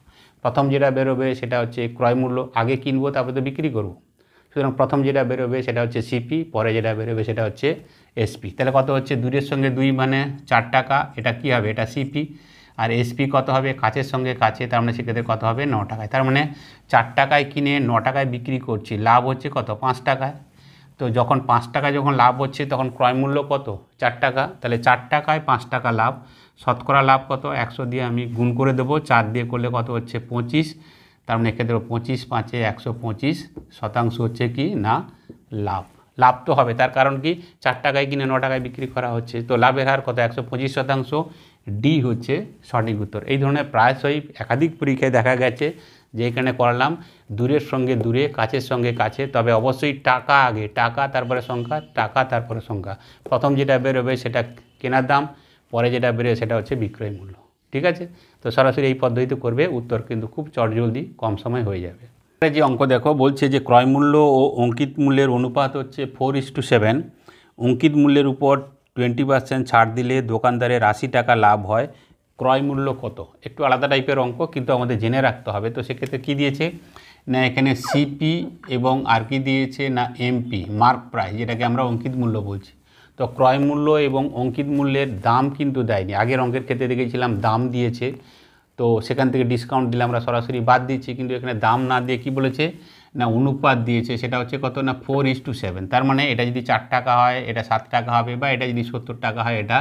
প্রথম যেটা বেরোবে সেটা হচ্ছে ক্রয় মূল্য, আগে কিনবো তারপরে তো বিক্রি করব, সুতরাং প্রথম যেটা বেরোবে সেটা হচ্ছে সিপি, পরে যেটা বেরোবে সেটা হচ্ছে এসপি। তাহলে কত হচ্ছে, দূরের সঙ্গে 2 মানে 4 টাকা, এটা কি হবে এটা সিপি, আর এসপি কত হবে কাছের সঙ্গে কাছে, তার মানে সেক্ষেত্রে কত হবে 9 টাকায়। তার মানে 4 টাকায় কিনে 9 টাকায় বিক্রি করছি, লাভ হচ্ছে কত 5 টাকায়। তো যখন 5 টাকায় যখন লাভ হচ্ছে তখন ক্রয় মূল্য কত 4 টাকা, তাহলে 4 টাকায় 5 টাকা লাভ, শতকরা লাভ কত 100 দিয়ে আমি গুণ করে দেবো, 4 দিয়ে করলে কত হচ্ছে 25, তার মানে এক্ষেত্রে 25 5 125 শতাংশ হচ্ছে কি না লাভ। লাভ তো হবে, তার কারণ কি 4 টাকায় কিনে 9 টাকায় বিক্রি করা হচ্ছে, তো লাভের হার কত 125 শতাংশ। ডি হচ্ছে সঠিক উত্তর। এই ধরনের প্রায়শই একাধিক পরীক্ষায় দেখা গেছে যে এখানে করলাম দূরের সঙ্গে দূরে কাছের সঙ্গে কাছে, তবে অবশ্যই টাকা আগে, টাকা তারপরে সংখ্যা, টাকা তারপরে সংখ্যা। প্রথম যেটা বেরোবে সেটা কেনার দাম, পরে যেটা বেরোবে সেটা হচ্ছে বিক্রয় মূল্য। ঠিক আছে, তো সরাসরি এই পদ্ধতিতে করবে, উত্তর কিন্তু খুব চটজলদি কম সময় হয়ে যাবে। যে অঙ্ক দেখো বলছে যে ক্রয় মূল্য ও অঙ্কিত মূল্যের অনুপাত হচ্ছে 4:7। অঙ্কিত মূল্যের উপর 20% ছাড় দিলে দোকানদারের 80 টাকা লাভ হয়, ক্রয় মূল্য কত। একটু আলাদা টাইপের অঙ্ক, কিন্তু আমাদের জেনে রাখতে হবে। তো সেক্ষেত্রে কী দিয়েছে না এখানে সিপি এবং আর কি দিয়েছে না এমপি, মার্ক প্রাইস, যেটাকে আমরা অঙ্কিত মূল্য বলছি। তো ক্রয় মূল্য এবং অঙ্কিত মূল্যের দাম কিন্তু দেয়নি, আগের অঙ্কের ক্ষেত্রে দেখেছিলাম দাম দিয়েছে, তো সেখান থেকে ডিসকাউন্ট দিলে আমরা সরাসরি বাদ দিচ্ছি, কিন্তু এখানে দাম না দিয়ে কি বলেছে না অনুপাত দিয়েছে, সেটা হচ্ছে কত না 4:7। তার মানে এটা যদি 4 টাকা হয় এটা 7 টাকা হবে, বা এটা যদি 70 টাকা হয় এটা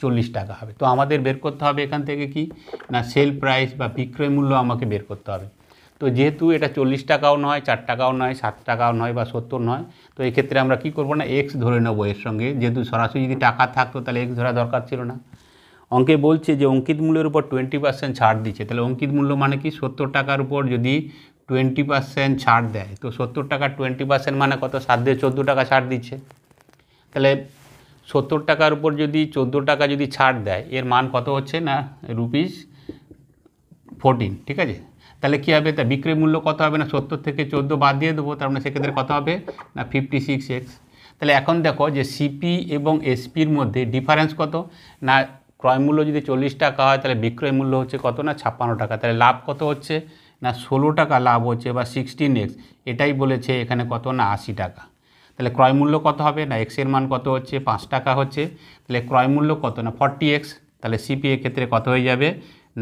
40 টাকা হবে। তো আমাদের বের করতে হবে এখান থেকে কি না সেল প্রাইস বা বিক্রয় মূল্য আমাকে বের করতে হবে। তো যেহেতু এটা 40 টাকাও নয়, 4 টাকাও নয়, 7 টাকাও নয় বা 70 নয়, তো এক্ষেত্রে আমরা কি করব না এক্স ধরে নেবো এর সঙ্গে, যেহেতু সরাসরি যদি টাকা থাকতো তাহলে এক্স ধরা দরকার ছিল না। অঙ্কে বলছে যে অঙ্কিত মূল্যের উপর 20% ছাড় দিচ্ছে, তাহলে অঙ্কিত মূল্য মানে কি 70 টাকার উপর যদি 20% ছাড় দেয়, তো 70 টাকার 20% মানে কত 7 দিয়ে 14 টাকা ছাড় দিচ্ছে। তাহলে 70 টাকার উপর যদি 14 টাকা যদি ছাড় দেয় এর মান কত হচ্ছে না ₹14। ঠিক আছে, তাহলে কী হবে, তা বিক্রয় মূল্য কত হবে না 70 থেকে 14 বাদ দিয়ে দেবো, তার মানে সেক্ষেত্রে কত হবে না 56x। তাহলে এখন দেখো যে সিপি এবং এসপির মধ্যে ডিফারেন্স কত না, ক্রয় মূল্য যদি 40 টাকা হয় তাহলে বিক্রয় মূল্য হচ্ছে কত না 56 টাকা, তাহলে লাভ কত হচ্ছে না 16 টাকা লাভ হচ্ছে বা 16x। এটাই বলেছে এখানে কত না 80 টাকা। তাহলে ক্রয় মূল্য কত হবে না এক্সের মান কত হচ্ছে 5 টাকা হচ্ছে, তাহলে ক্রয় মূল্য কত না 40x, তাহলে সিপি এর ক্ষেত্রে কত হয়ে যাবে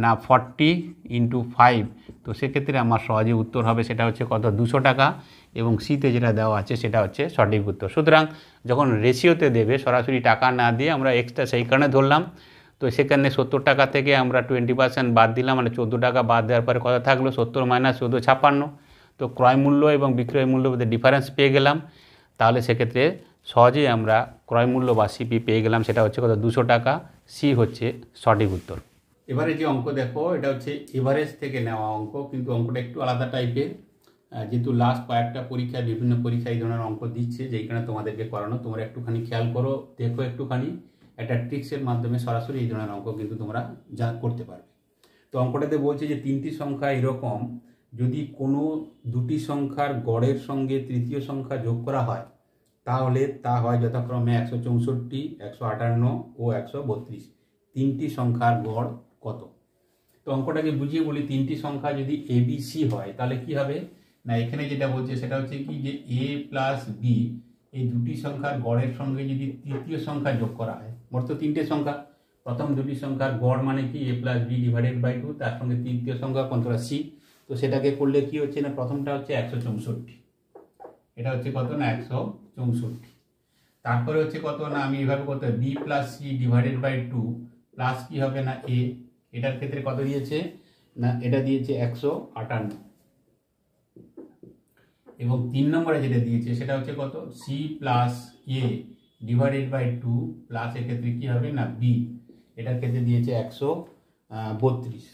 না 40 × 5। তো সেক্ষেত্রে আমার সহজে উত্তর হবে সেটা হচ্ছে কত 200 টাকা, এবং সিতে যেটা দেওয়া আছে সেটা হচ্ছে সঠিক উত্তর। সুতরাং যখন রেশিওতে দেবে সরাসরি টাকা না দিয়ে আমরা এক্সটা সেই কারণে ধরলাম, তো সেখানে 70 টাকা থেকে আমরা 20% বাদ দিলাম, মানে 14 টাকা বাদ দেওয়ার পরে কত থাকলো 70 - 14 56। তো ক্রয় মূল্য এবং বিক্রয় মূল্যের মধ্যে ডিফারেন্স পেয়ে গেলাম, তাহলে সেক্ষেত্রে সহজেই আমরা ক্রয় মূল্য বা সিপি পেয়ে গেলাম, সেটা হচ্ছে কত 200 টাকা। সি হচ্ছে সঠিক উত্তর। এবারে যে অঙ্ক দেখো, এটা হচ্ছে এভারেজ থেকে নেওয়া অঙ্ক, কিন্তু অঙ্কটা একটু আলাদা টাইপের। যেহেতু লাস্ট কয়েকটা পরীক্ষায় বিভিন্ন পরীক্ষায় এই ধরনের অঙ্ক দিচ্ছে, যেখানে তোমাদেরকে করানো, তোমরা একটুখানি খেয়াল করো, দেখো একটুখানি, একটা ট্রিক্সের মাধ্যমে সরাসরি এই ধরনের অঙ্ক কিন্তু তোমরা যা করতে পারবে। তো অঙ্কটাতে বলছে যে তিনটি সংখ্যা এরকম, যদি কোনো দুটি সংখ্যার গড়ের সঙ্গে তৃতীয় সংখ্যা যোগ করা হয়, তাহলে তা হয় যথাক্রমে 164, 158 ও 132। তিনটি সংখ্যার গড় কত? তো অঙ্কটাকে বুঝিয়ে বলি, তিনটি সংখ্যা যদি ABC হয় তাহলে কি হবে না, এখানে যেটা বলছে সেটা হচ্ছে কি যে A প্লাস বি, এই দুটি সংখ্যার গড়ের সঙ্গে যদি তৃতীয় সংখ্যা যোগ করা হয়, মোট তো তিনটে সংখ্যা, প্রথম দুটি সংখ্যার গড় মানে কি A plus B divided by 2, তার সঙ্গে তৃতীয় সংখ্যা কোনটা C। তো সেটাকে করলে কি হচ্ছে না, প্রথমটা হচ্ছে 164, এটা হচ্ছে কত না 164। তারপরে হচ্ছে কত না, আমি এভাবে কত B plus C divided by 2 plus কি হবে না এ, এটার ক্ষেত্রে কত দিয়েছে না, এটা দিয়েছে 158। এবং 3 নম্বরে যেটা দিয়েছে সেটা হচ্ছে কত, C plus A divided by 2 plus এর ক্ষেত্রে কি হবে না বি, এটার ক্ষেত্রে দিয়েছে 132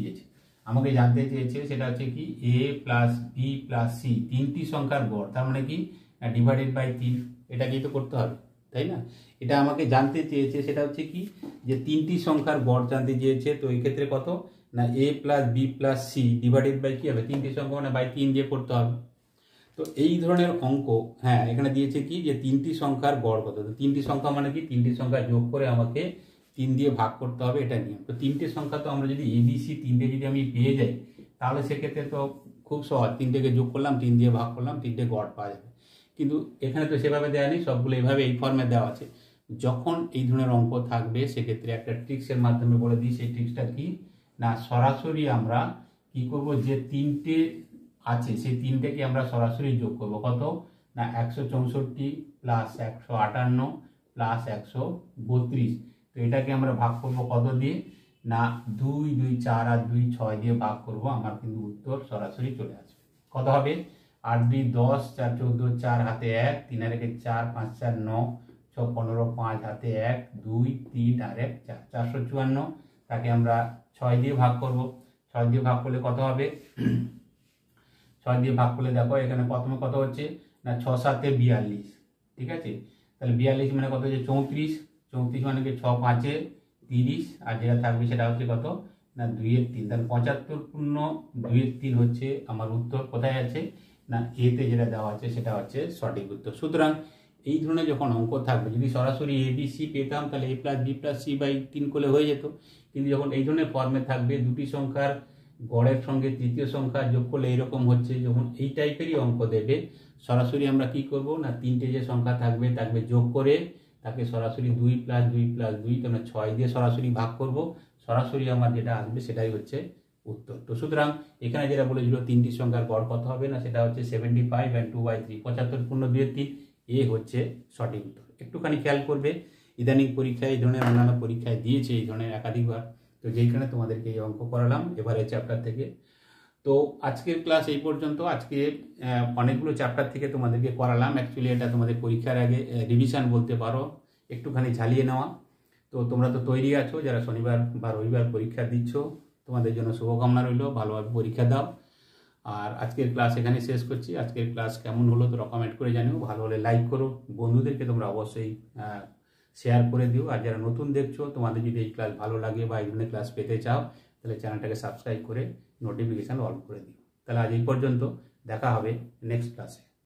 দিয়েছে। আমাকে জানতে চেয়েছে সেটা হচ্ছে কি এ প্লাস বি প্লাস সি, তিনটি সংখ্যার গড়, তার মানে কি ডিভাইডেড বাই 3, এটাকেই তো করতে হবে, তাই না? এটা আমাকে জানতে চেয়েছে সেটা হচ্ছে কি যে তিনটি সংখ্যার গড় জানতে চেয়েছে। তো এই ক্ষেত্রে কত না A plus B plus C divided by কি হবে, তিনটি সংখ্যা মানে বাই 3 দিয়ে করতে হবে। তো এই ধরনের অঙ্ক, হ্যাঁ এখানে দিয়েছে কি যে তিনটি সংখ্যার গড় কত, তো তিনটি সংখ্যা মানে কি তিনটি সংখ্যা যোগ করে আমাকে 3 দিয়ে ভাগ করতে হবে, এটা নিয়ম। তো তিনটে সংখ্যা তো আমরা যদি ABC তিনটে যদি আমি পেয়ে যাই, তাহলে সেক্ষেত্রে তো খুব সহজ, তিনটেকে যোগ করলাম, 3 দিয়ে ভাগ করলাম, তিনটে গড় পাওয়া যাবে। কিন্তু এখানে তো সেভাবে দেওয়া নেই, সবগুলো এইভাবে এই ফর্মে দেওয়া আছে। যখন এই ধরনের অঙ্ক থাকবে সেক্ষেত্রে একটা ট্রিক্সের মাধ্যমে বলে দিই, সেই ট্রিক্সটা কি না, সরাসরি আমরা কি করব, যে তিনটে আছে সেই তিনটেকে আমরা সরাসরি যোগ করব, কত না 164 প্লাস 158 প্লাস 132। তো এটাকে আমরা ভাগ করব কত দিয়ে না 2, 2, 4 আর 2, 6 দিয়ে ভাগ করব, আমার কিন্তু উত্তর সরাসরি চলে আসবে। কত হবে 8, 2, 10, 4, 14, 4 হাতে 1, 3 আর 1, 4, 5, 4, 9, 6, 15, 5 হাতে 1, 2, 3 আর 1, 4, 454। তাকে আমরা 6 দিয়ে ভাগ করব, 6 দিয়ে ভাগ করলে কত হবে 6 দিয়ে ভাগ করলে দেখো এখানে প্রথমে কত হচ্ছে না 6, 7, 42, ঠিক আছে? তাহলে 42 মানে কত হচ্ছে 34, 34 মানে কি 6, 5, 30, আর যেটা থাকবে সেটা হচ্ছে কত না 2 এর 3, তাহলে 75 পূর্ণ 2 এর 3 হচ্ছে আমার উত্তর। কোথায় আছে না এতে যেটা দেওয়া আছে সেটা হচ্ছে সঠিক উত্তর। সুতরাং এই ধরনের যখন অঙ্ক থাকবে, যদি সরাসরি ABC পেতাম তাহলে A plus B plus C by 3 করলে হয়ে যেত, কিন্তু যখন এই ধরনের ফর্মে থাকবে, দুটি সংখ্যার গড়ের সঙ্গে তৃতীয় সংখ্যা যোগ করলে এরকম হচ্ছে, যখন এই টাইপেরই অঙ্ক দেবে, সরাসরি আমরা কি করব না তিনটে যে সংখ্যা থাকবে যোগ করে তাকে সরাসরি 2 প্লাস 2 প্লাস 2, তাহলে 6 দিয়ে সরাসরি ভাগ করব, সরাসরি আমার যেটা আসবে সেটাই হচ্ছে উত্তর। তো সুতরাং এখানে যেটা বলেছিল তিনটি সংখ্যার গড় কত হবে না, সেটা হচ্ছে 75 and 2/3, 75 পূর্ণ 2 এর 3, এ হচ্ছে সঠিক উত্তর। একটুখানি খেয়াল করবে, ইদানিং পরীক্ষায় এই ধরনের অন্যান্য পরীক্ষায় দিয়েছে এই ধরনের একাধিকবার, তো যেইখানে তোমাদেরকে এই অঙ্ক করালাম এবারে চ্যাপ্টার থেকে। তো আজকের ক্লাস এই পর্যন্ত। আজকে অনেকগুলো চ্যাপ্টার থেকে তোমাদেরকে করালাম, অ্যাকচুয়ালি এটা তোমাদের পরীক্ষার আগে রিভিশন বলতে পারো, একটুখানি ঝালিয়ে নেওয়া। তো তোমরা তো তৈরি আছো, যারা শনিবার বা রবিবার পরীক্ষা দিচ্ছ, তোমাদের জন্য শুভকামনা রইল, ভালোভাবে পরীক্ষা দাও। আর আজকের ক্লাস এখানে শেষ করছি। আজকের ক্লাস কেমন হলো তোমরা কমেন্ট করে জানিও, ভালো হলে লাইক করো, বন্ধুদেরকে তোমরা অবশ্যই শেয়ার করে দিও। আর যারা নতুন দেখছো, তোমাদের যদি এই ক্লাস ভালো লাগে বা এই ধরনের ক্লাস পেতে চাও, তাহলে চ্যানেলটাকে সাবস্ক্রাইব করে নোটিফিকেশান অল করে দিও। তাহলে আজ এই পর্যন্ত, দেখা হবে নেক্সট ক্লাসে।